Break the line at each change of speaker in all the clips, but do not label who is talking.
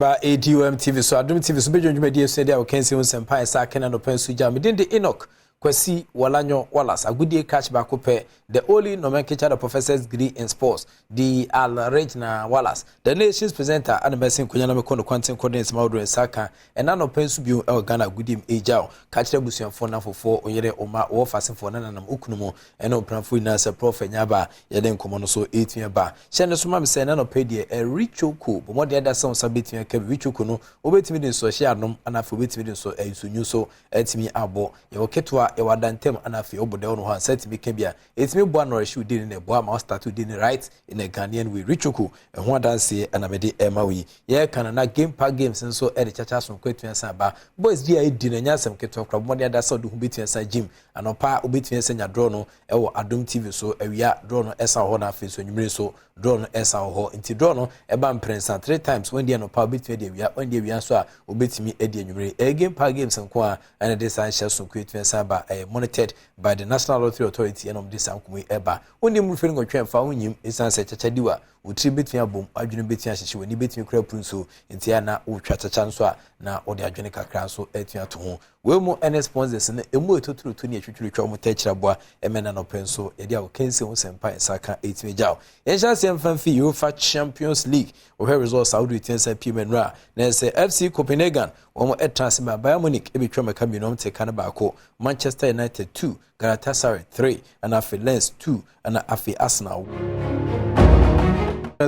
Ba ADUM TV so Adum TV so bejo dwumadi esu dia o kensi un sempai sa kena no pensu ja medinde Enoch Kwasi Walanyo Wallace agudie catch back pe the only nomenclature the professor's degree in sports the Al Regina Wallace the nation's presenter and mesin kunya na me kono kwanten coordinates mawdo saka ena no pensu bi e Ghana agudim ejao catch the busuanfo na fofo oyere oma wo fasefo na nanam okunumo ena opranfo ina se prof nyaba ye den komo no so 18 ba hye so mam se na no pedie e Richoku bo mode ada son sabetia ka Richoku no obetimi din so hye anom ana fo obetimi din so ensunyu so etimi abo ye oketwa e wadantem anafi obodo no ho ansati bi ka bia etimi bo anore shi udi ne bo ama start udi ne right in a Ghanaian way Richoku e ho adanse anamede emawi ye kana na game park games nso e de chacha so kwetun san ba boys dia edi na nyasem ketwa kra bo de adasa do hu betun san gym anopa obetun san nya draw no e wo Adom TV so awia draw no esa ho na afi so nwumire so draw no esa ho nti draw no e ba mprensa 3 times when dia no pa betun de awia when dia awia so a obetimi edi nwumire e game park games nko a ene de san hye so kwetun san ba monitored by the National Lottery Authority and this ankomi eba oni mu feri ngotwe mfa wonyim isan se chachadiwa utri betia bom adwene betia hyehye woni betia kra punso ntia na utwa chacha nso a na odi adwene kakra nso etua to ho we mu ene sponsors ne emu etoturu to ne etwitwitwa mu techiraboa emena no penso ye dia o kense ho sempa saka etimejao yensha semfa fi UEFA Champions League o he results Saudi tensa pimenra na se FC Copenhagen omo etransfer Bayern Munich ebetwa maka binom te kan baako Manchester United 2 Galatasaray 3 and afi Lens 2 and afi Arsenal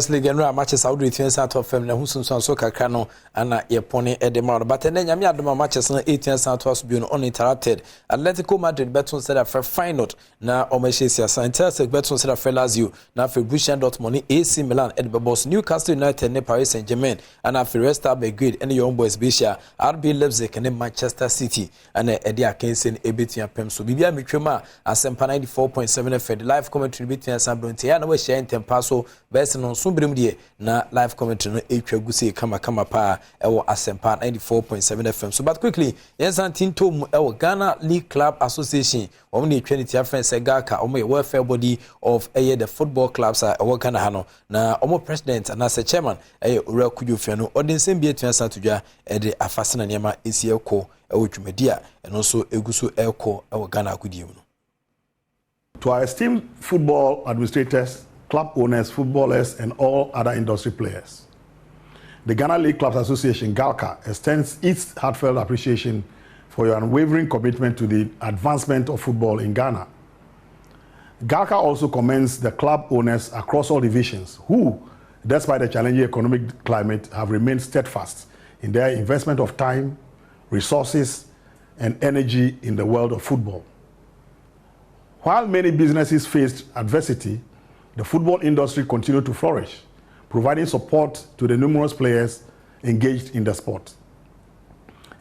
League and matches Saudi Arabia out of them na husunso so kakra no ana yepone edema but na nyame adoma matches na 18 out was be uninterrupted Atletico Madrid beton said for final na omashesi Saint-Etienne beton said for Lazio na for Borussia Dortmund AC Milan Edinburgh Newcastle United ne Paris Saint-Germain and for Red Star Belgrade and Young Boys Brescia RB Leipzig and Manchester City and Eddie Akensen ebetia pem so bibia metwema asempa 94.7 FM live commentary betia Sabrunte ya na we share tempa so best no Sumbrim die na live commentary no etwa gusi kama pa ewo asempa 94.7 FM so but quickly yensantin tom ewo Ghana League Club Association omo ne etwa ne tia friends Gaka omo ye welfare body of the football clubs ewo Ghana ha no na omo president and as chairman Ura Kujofia no odensem bi etua satudwa de afasena niema esi ekọ ewo dwumadia eno so eguso ekọ ewo Ghana akudiem no.
To our esteemed football administrators, club owners, footballers, and all other industry players, the Ghana League Clubs Association, GALCA, extends its heartfelt appreciation for your unwavering commitment to the advancement of football in Ghana. GALCA also commends the club owners across all divisions who, despite the challenging economic climate, have remained steadfast in their investment of time, resources, and energy in the world of football. While many businesses faced adversity, the football industry continued to flourish, providing support to the numerous players engaged in the sport.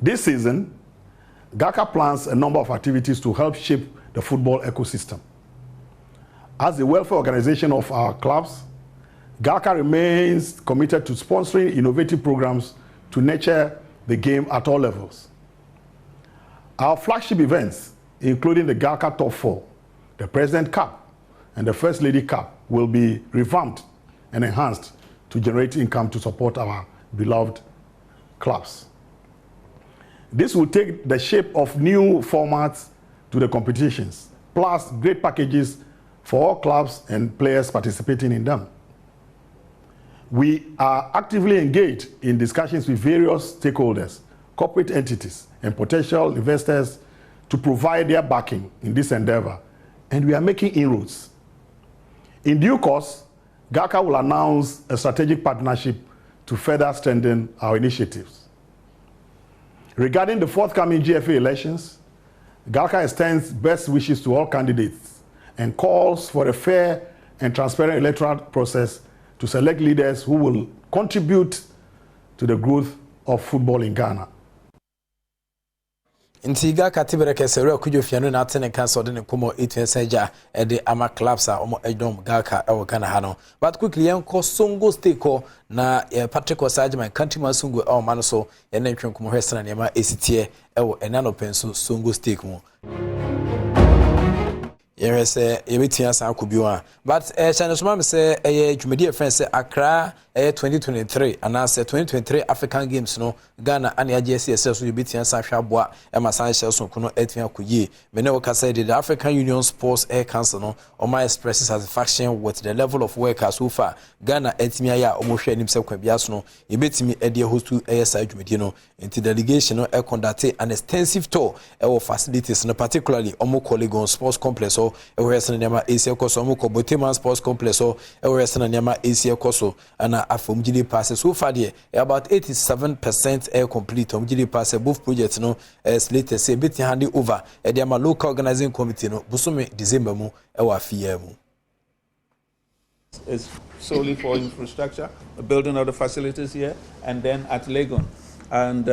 This season, GALCA plans a number of activities to help shape the football ecosystem. As the welfare organization of our clubs, GALCA remains committed to sponsoring innovative programs to nurture the game at all levels. Our flagship events, including the GALCA Top 4, the President Cup, and the First Lady Cup, will be revamped and enhanced to generate income to support our beloved clubs. This will take the shape of new formats to the competitions, plus great packages for all clubs and players participating in them. We are actively engaged in discussions with various stakeholders, corporate entities, and potential investors to provide their backing in this endeavor, and we are making inroads. In due course, GALCA will announce a strategic partnership to further strengthen our initiatives. Regarding the forthcoming GFA elections, GALCA extends best wishes to all candidates and calls for a fair and transparent electoral process to select leaders who will contribute to the growth of football in Ghana.
Intiga katibere kesere Kujofia no na atene kanso de ne komo etuensaja e de ama clubs a omo edom GALCA e wo Ghana ha no but quickly yenko Songo Stake na Patrick Osajman countryman Songo e ma no so ye na ntwen komo hwesana ne ma esitie e wo enano penso Songo Stake mu yewese yebetia sa akobio a but channel so ma me say dwumadi friends say Accra 2023 and as 2023 African Games no Ghana and AGSS so you beat yan Sasha Boa Emma Sanchez so kuno etia kuye me ne said the African Union Sports Air Council no my expresses satisfaction with the level of work so far Ghana etimi ya omo hwe anim se kwabiaso no e betimi e de host to ASI dwumedi no into delegation no e conduct an extensive tour e facilities no particularly omo Polygon Sports Complex so e we sene nema AC Koso omo ko Boteman Sports Complex so e we sene nema AC Koso ana afom gidi pass so far there about 87% air complete om gidi pass both projects no slated say beti hand over e de local organizing committee no busome December mu e wa afia mu.
It's solely for infrastructure, the building of the facilities here, and then at Legon. And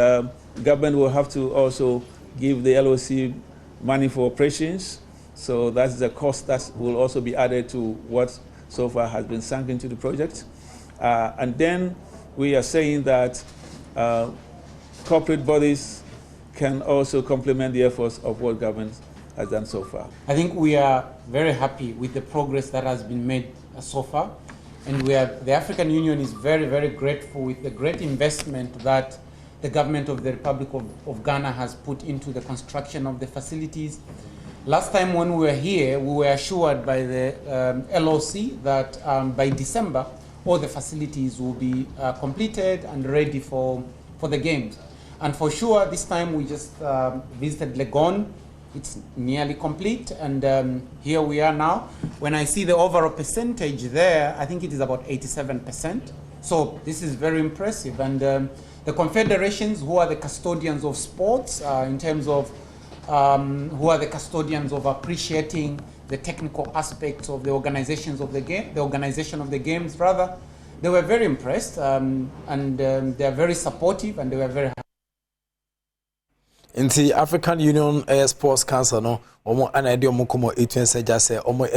government will have to also give the LOC money for operations. So that's the cost that will also be added to what so far has been sunk into the project. And then we are saying that corporate bodies can also complement the efforts of what government has done so far.
I think we are very happy with the progress that has been made so far, and the African Union is very, very grateful with the great investment that the government of the Republic of Ghana has put into the construction of the facilities. Last time when we were here, we were assured by the LOC that by December, all the facilities will be completed and ready for the games. And for sure, this time we just visited Legon. It's nearly complete, and here we are now. When I see the overall percentage there, I think it is about 87%. So this is very impressive. And the confederations, who are the custodians of sports, in terms of who are the custodians of appreciating the technical aspects of the organizations of the game, the organization of the games, rather, they were very impressed, and they are very supportive, and they were very happy.
In the African Union Sports Council no omo ana ede omo komo etwense jase omo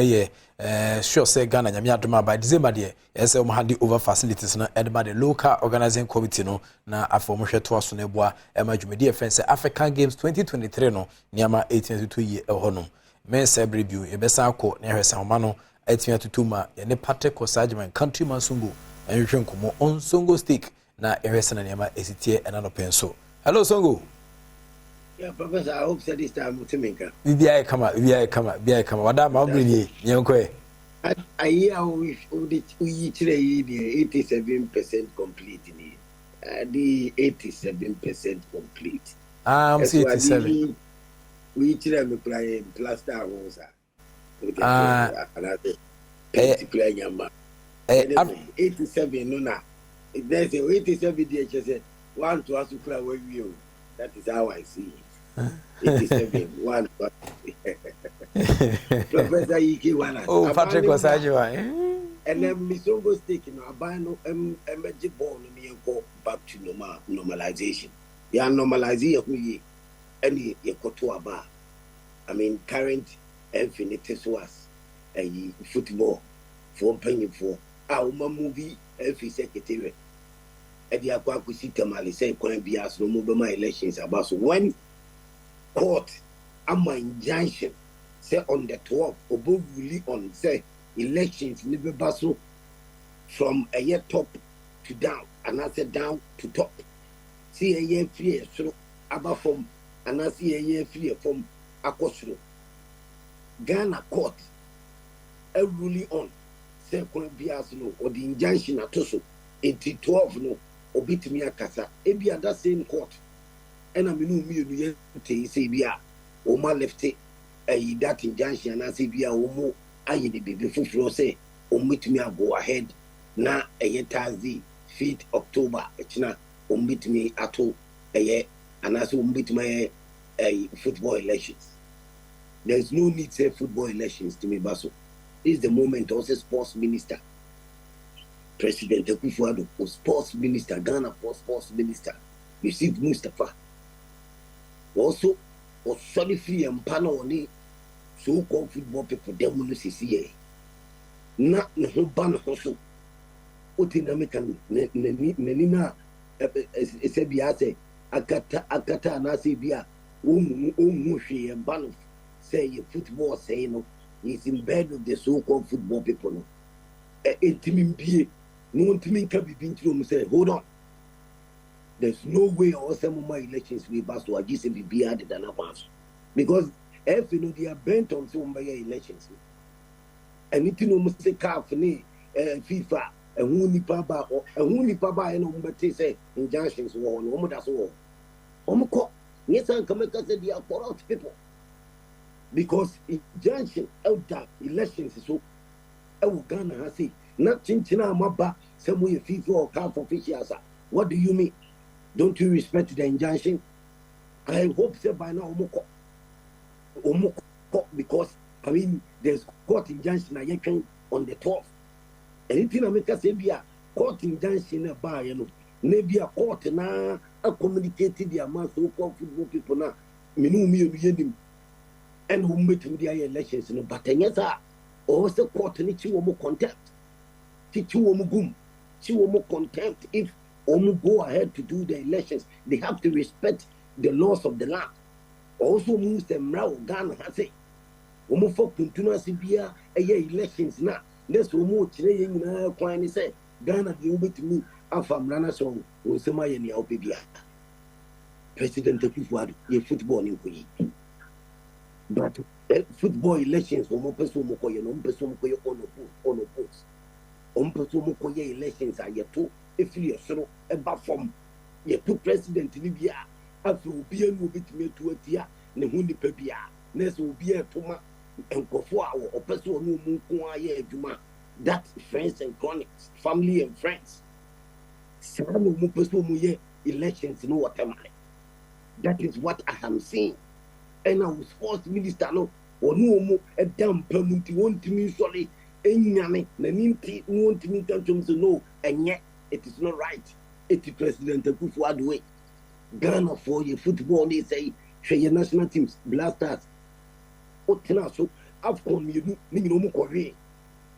sure say Ghana nyame adoma by December de say omo hand over facilities no edema the local organizing committee no na afomo hweto aso na eboa ema dwumedi efense African Games 2023 no niama 1822 ye ehonom men say review e besa akọ na hwese homa no etia tutuma ye ne Patrick Osajman countryman Songo enhwe nkomo on Songo stake na ehwese na niama esitie enanopen so. Hello Songo.
Yeah, Professor, I hope that this time we'll make it.
BBI come. What am I bringing? Yankwe.
I hear we 87% complete in it. The 87% complete.
I'm 87.
We try to play plaster house. Another 87 no na. There's 87 DHS. One to us to play with you. That is how I see it. 87, one. Professor Ike Wana.
Oh, Patrick Osajman.
And then Miss Songo Stake, Abano, emerging ball, me go back to normalization. Yeah, normalizing who any Kotoaba. I mean, current infinities was a football for paying for our movie, every secretary. Edi akwa kusita mali say kwan bias no mobile elections about so when court ama injunction say on the 12th obo really on say elections ni be baso from a year top to down and I said down to top see a year free so aba from and I see a year free from akosro Ghana court a ruling on say kwan bias no or the injunction atoso 12 no obitimi akasa ebi at that same court and I mean me you say bia o ma left that injunction na say bia o mo aye the baby fufuro say o mitimi go ahead na Thursday 5th October echina o mitimi ato and as o mitimi football elections. There is no need say football elections to me baso. This is the moment also sports minister President Akufo-Addo, sports minister, Ghana sports minister, received Mustafa. Also, was solid free and panel on it, so-called football people, them will see not no ban also. What in American Nenina, Sebiase, Akata, Nasibia, Mushi, and Ban say football, say no, he's in bed with the so-called football people. no one to me can be been through say, hold on. There's no way or some of my elections will pass to a GCB be added than a pass. Because if you know they are bent on some of my elections. And it no must calf FIFA and who nipa ba and who nipa ba and who say injunctions war no more that's all. Omko, yes, I come and say they are corrupt people. Because injunction out that elections is so Ghana has said, not chinchina maba, some way FIFA or calf officials. What do you mean? Don't you respect the injunction? I hope so by now Omoko, because I mean there's court injunction on the 12th. Anything I make us say be a court injunction about maybe a court na a communicated the amount of football people now. Me and who met in their elections no but yes also court ni chiwo contempt. Chiwo gum. Chiwo contempt if go ahead to do the elections. They have to respect the laws of the land. Also moves them now Ghana has it. For continuously be a elections now. That's what more Quine said. Ghana the over to me from Rana song will say my any opibia. President Kufuor, a football in Kuyi. But football elections or person Mokoy and person on a post. Elections are yet two. If you are about from your two president Libya, after will be a bit made to a tia, Nehundi Pepia, Nes will be a Tuma and Kofua or person who Mukuaya Juma. That's friends and chronics, family and friends. Some Mupesu elections no watermelon. That is what I am saying. And I was sports minister no or no more a damn permanent want to me sorry. Enyame na ninti want me come to know and yet it is not right. It is President Kufuor way. Ghana for your football they say share your national teams blasters. Otena so AFCON you no mo Korea.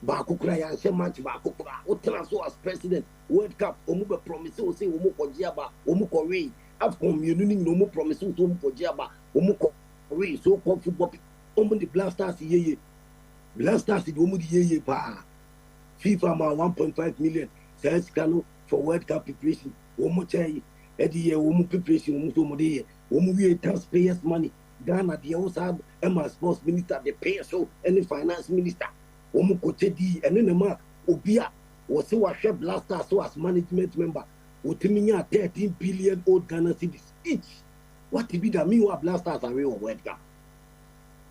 Ba kukura ya se match ba kukura. Otena so as president World Cup omo be promise o say omo kojia ba omo Korea. AFCON you no mo promise o omo kojia ba omo Korea so called football omo the blasters ye. Blasters the omo the ye pa. FIFA ma 1.5 million. Says Kano for World Cup preparation. Omo chai edi omo preparation omo to mo dey. Omo we taxpayers money. Ghana they also have Emma sports minister, the pay so any finance minister. Omo koche di ene nema obia was say wa share blasters so as management member. Otiminya 13 billion old Ghana cedis each. What be that mean wa blasters are real World Cup?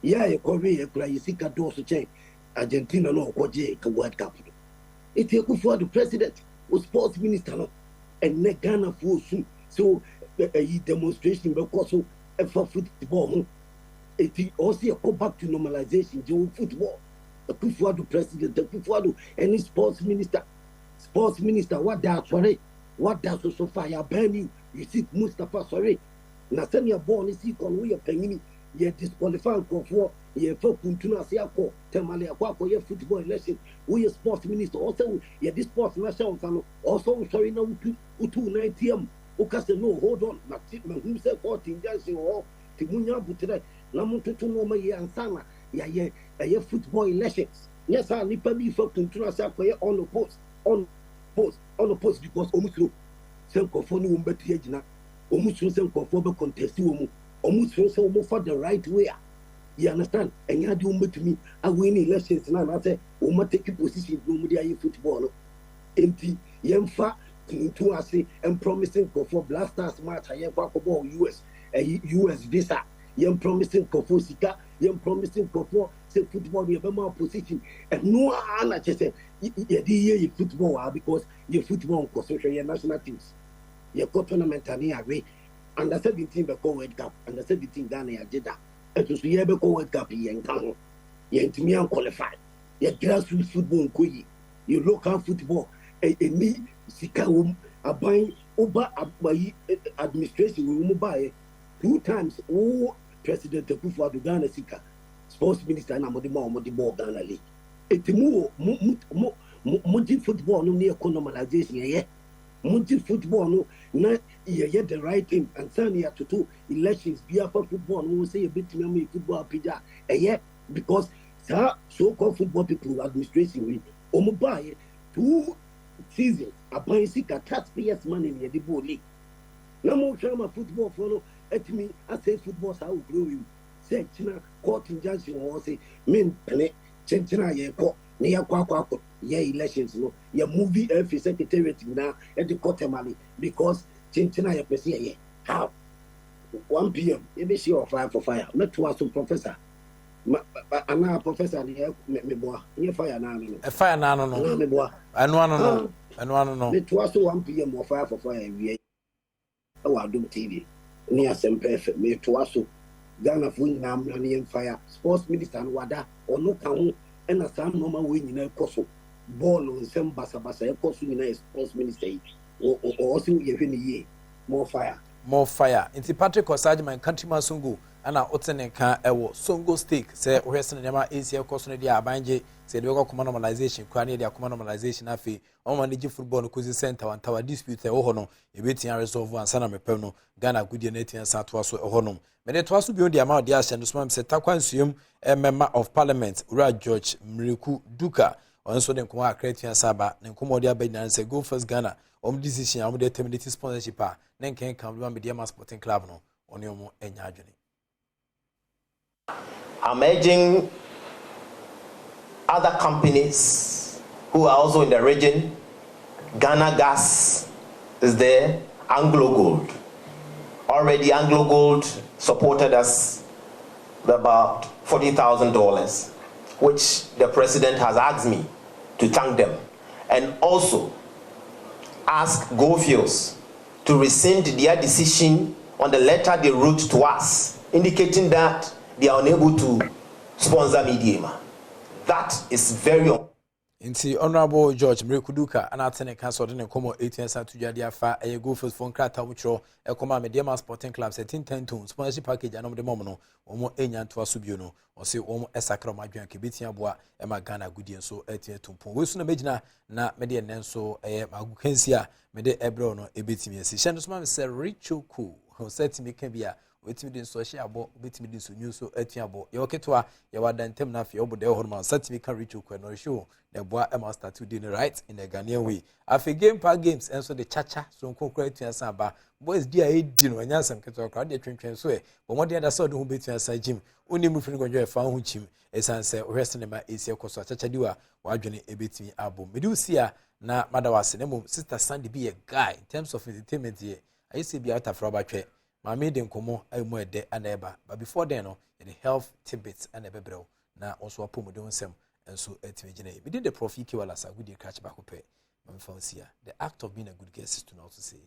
Yeah, you Korea you see ka do so change. Argentina no koje ka World Cup. It take for the president or sports minister no and ne Ghana for soon. So a demonstration because for football. It also go back to normalization during football. The Kufuor president, the Kufuor any sports minister, what that sorry, what that so far you ban you see Mustafa sorry. Na send your born is on we are paying you disqualify for you for Kuntuna Siako, Temale Aquako, your football election, we sports minister also yeah this sports national also sorry now 290 Okase no hold on na who say 14 dancing or Timunya Butre Namutu no ma ansana ya football elections. Yes, I need to be for Kuntuna Siako on the post because Omusu same conform umbetu yejina Omusu same conform contest Omusu so for the right way. You understand? And you do to me. I win elections now. I say, "Oma take a position no media football." Empty, yemfa to us and promising for blasters match. I am for US, US visa. Yem promising for Sika. Yem promising for say football. You have more position. And no one just say, "You football because your football consortium your national teams. Your tournament and away." Under 17 the World Cup. Under 17 Ghana did that. And to see every World Cup in Kano, you to me unqualified. You grassroots football, you local football, a me, Sika, a buying over administration, we will buy 2 times. Oh, President Kufuor to Ghana Sika, sports minister, and Modibo Ghana League. It's more football, no near normalization, yeah. Multi football no na yet the right thing and turn here to 2 elections be for football no say a bit me football pija yet because so-called football people administration we buy 2 season aban sika taxpayers money near the ball league. No more drama football follow at me. I say football how grow you. Say China court injunction or say men pene China ye court near Quack ye elections no ye movie every secretariat now at the court money because China ye pese ye how 1 p.m. you be sure 5 for fire. Not to us professor. Ana professor me boa. You fire now no.
A fire now no.
Me boa.
I know no.
Me to us 1 p.m. or 5 for fire we. I do TV. Near some perfect me to us. Ghana for nam na fire. Sports minister and wada or no can and a some normal win in a coso. Ball on some basa a coso in a sports minister or also even a year. More fire. Inti
Patrick Osaji my countryman Songo ana otene ka ewo Songo stake say ohwese nyama ACL cost no dia abanje say the work normalization kwa ne dia normalization afi on manage football no cozy center wan tower dispute ho no ebetia resolve ansa na mepem no Ghana goodie na etia sa to aso ho no me de to aso bi on dia ma dia hye no so say takwan suem member of parliament Ura George Mriku Duka onso de nkomo akretia saba ne nkomo dia ba say go first Ghana decision am de terminate sponsorship a nenken kan be media sporting club no oni omo enya adwene.
I'm urging other companies who are also in the region. Ghana Gas is there, Anglo Gold. Already Anglo Gold supported us with about $40,000, which the president has asked me to thank them. And also ask Goldfields to rescind their decision on the letter they wrote to us, indicating that they are unable to sponsor Mediama. That is very
Inti Honorable George Mrekuduka and Atene Council in Como 18 Santujadia Fa a Goldfields phone crata which a Coma Mediama Sporting Club 1710 sponsorship package and the moment Omo Enyan to Asubuno or say Omo Esacro Majan Kibitia Bois Emma Ghana Goodie so 18 Tumpo. Wilson Majina na Media Nenso a Magukensia Mede Ebrono Ebitimi. Shandusman said Richo Ku who said to me can be a wetimi din so share abo betimi din so nyu so atuabo ye oketwa ye wadantem na afia obo de horman satimi kan reach okwa no show the boy e master to din right in the Ghanaian way afi game park games enso the chacha so nkonkura atuasa ba boys dia e di no anyasam ketwa crowd de twentwen so e bo mo de da so de ho betuasa gym oni mu firi gonjo e fa ho chim esanse ohwese ne ma esi ekoso chacha diwa wadwene ebetimi abo medusia na madawase ne mom sister Sandy be a guy in terms of entertainment here I used to be out of Robatwe. My maiden komo aimu ede aneba but before then no the health tidbits and ebebrew na also apomodon sem enso etimegine we did the prof Ike Wallace good catch back up the act of being a good guest is to not to say